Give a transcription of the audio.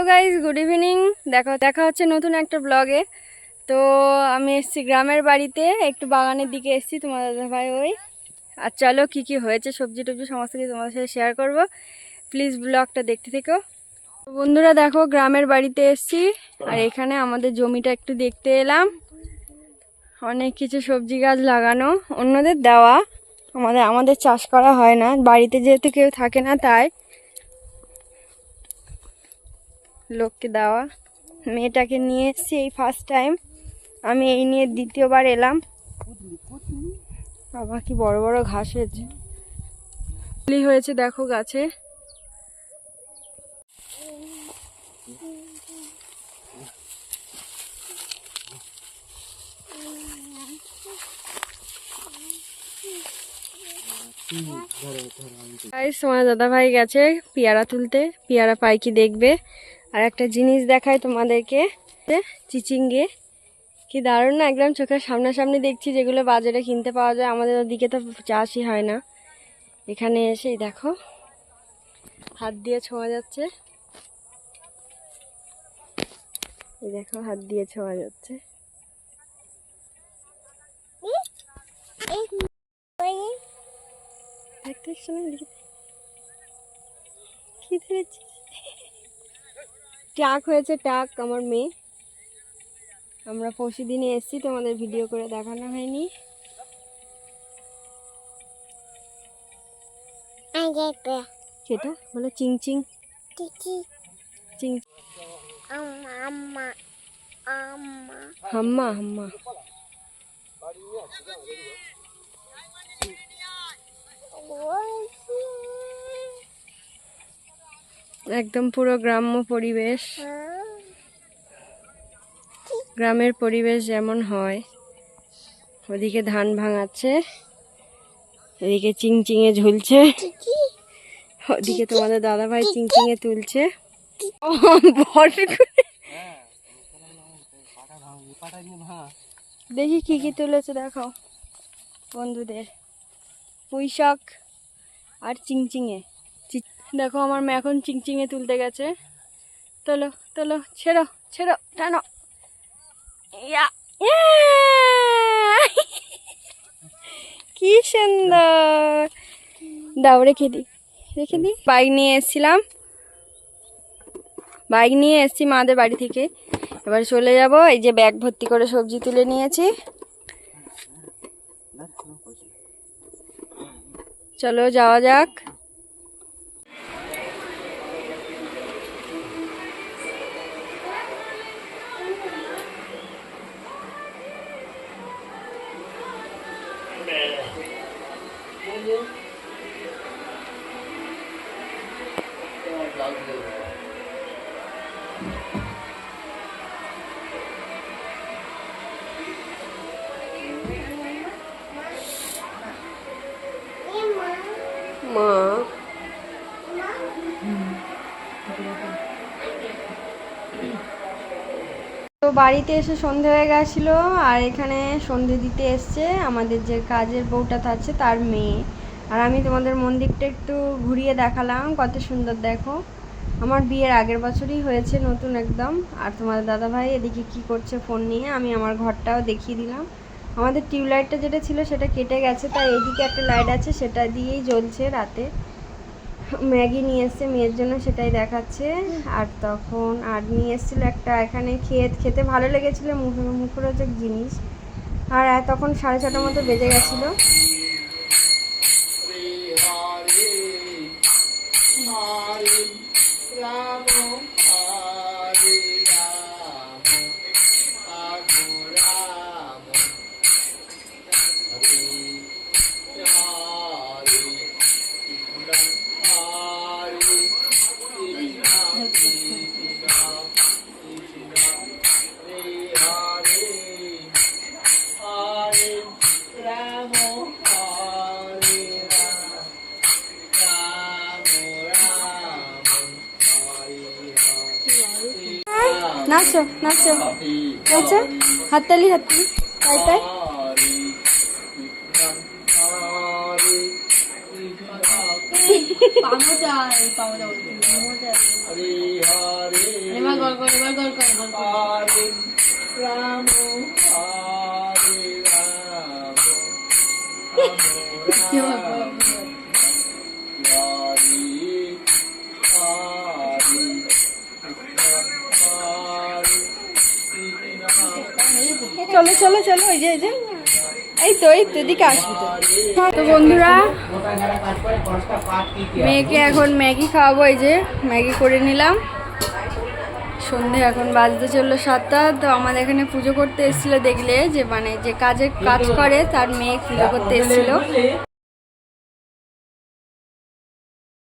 Guys, good evening. দেখা হচ্ছে নতুন একটা ব্লগে। তো আমি এসেছি গ্রামের বাড়িতে, একটু বাগানের দিকে এসেছি তোমার দাদাভাই ওই। আর চলো কি কি হয়েছে, সবজি টবজি সমস্ত কিছু তোমাদের সাথে শেয়ার করব। প্লিজ ব্লগটা দেখতে থেকো। তো বন্ধুরা দেখো, গ্রামের বাড়িতে এসেছি আর এখানে আমাদের জমিটা একটু দেখতে এলাম। অনেক কিছু সবজি গাছ লাগানো, অন্যদের দেওয়া, আমাদের চাষ করা হয় না, বাড়িতে যেহেতু কেউ থাকে না তাই লোককে দেওয়া। মেয়েটাকে নিয়ে এসেছি এই ফার্স্ট টাইম, আমি এই নিয়ে দ্বিতীয়বার এলাম। বাবা কি বড় বড় ঘাস হয়েছে, হয়েছে দেখো গাছে। তোমার দাদা ভাই গেছে পেয়ারা তুলতে, পেয়ারা পাই কি দেখবে। আর একটা জিনিস দেখায় তোমাদেরকে, চিচিঙ্গে কি দারুণ না, একদম চোখের সামনাসামনি দেখছি, যেগুলো বাজারে কিনতে পাওয়া যায়। আমাদের ওদিকে তো চাষই হয় না। এখানে এসেই দেখো হাত দিয়ে ছোঁয়া যাচ্ছে, এই দেখো হাত দিয়ে ছোঁয়া যাচ্ছে। কি ধরেছি, টাক হয়েছে, টাক আমার মেয়ে। আমরা পরশু দিনে এসেছি, তোমাদের ভিডিও করে দেখানো হয়নি। সেটা বলে চিংচিং চিং হাম্মা হাম্মা। একদম পুরো গ্রাম্য পরিবেশ, গ্রামের পরিবেশ যেমন হয়। ওদিকে ধান ভাঙাচ্ছে, এদিকে চিংচিঙে ঝুলছে, ওদিকে তোমাদের দাদা ভাই চিংচিঙে তুলছে। দেখি কি কি তুলেছে দেখো বন্ধুদের। পুঁই শাক আর চিংচিঙে। দেখো আমার মেয়ে এখন চিংচিঙে তুলতে গেছে। তোলো তোলো, ছেড়ো ছেড়ো, টানো। কি সুন্দর, দাও রেখে দি রেখে দি। বাইক নিয়ে এসেছি মাদের বাড়ি থেকে, এবার চলে যাব। এই যে ব্যাগ ভর্তি করে সবজি তুলে নিয়েছি, চলো যাওয়া যাক। মা তো বাড়িতে এসে সন্ধে হয়ে গেছিলো, আর এখানে সন্ধে দিতে এসছে আমাদের যে কাজের বউটা থাকছে তার মেয়ে। আর আমি তোমাদের মন্দিরটা একটু ঘুরিয়ে দেখালাম, কত সুন্দর দেখো। আমার বিয়ের আগের বছরই হয়েছে নতুন একদম। আর তোমাদের দাদাভাই এদিকে কি করছে ফোন নিয়ে, আমি আমার ঘরটাও দেখিয়ে দিলাম। আমাদের টিউবলাইটটা যেটা ছিল সেটা কেটে গেছে, তাই এদিকে একটা লাইট আছে, সেটা দিয়েই জ্বলছে রাতে। ম্যাগি নিয়ে এসছে মেয়ের জন্য, সেটাই দেখাচ্ছে। আর তখন আর নিয়ে এসেছিলো একটা, এখানে খেতে ভালো লেগেছিলো, মুখরোচক জিনিস। আর তখন 6:30 মতো বেজে গেছিলো। নাচো নাচো, নাচো, হাততালি হাততালি, তাই তাই। রাম হরে রাম কি হবে? চলো চলো চলো, ওই যে এই তো এদিকে আসবি তো। তো বন্ধুরা, মেয়েকে এখন ম্যাগি খাওয়াবো। এই যে ম্যাগি করে নিলাম। সন্ধে এখন বাজতে চললো 7টা। তো আমাদের এখানে পুজো করতে এসেছিলো, দেখলে যে মানে যে কাজ করে তার মেয়ে পুজো করতে এসেছিলো।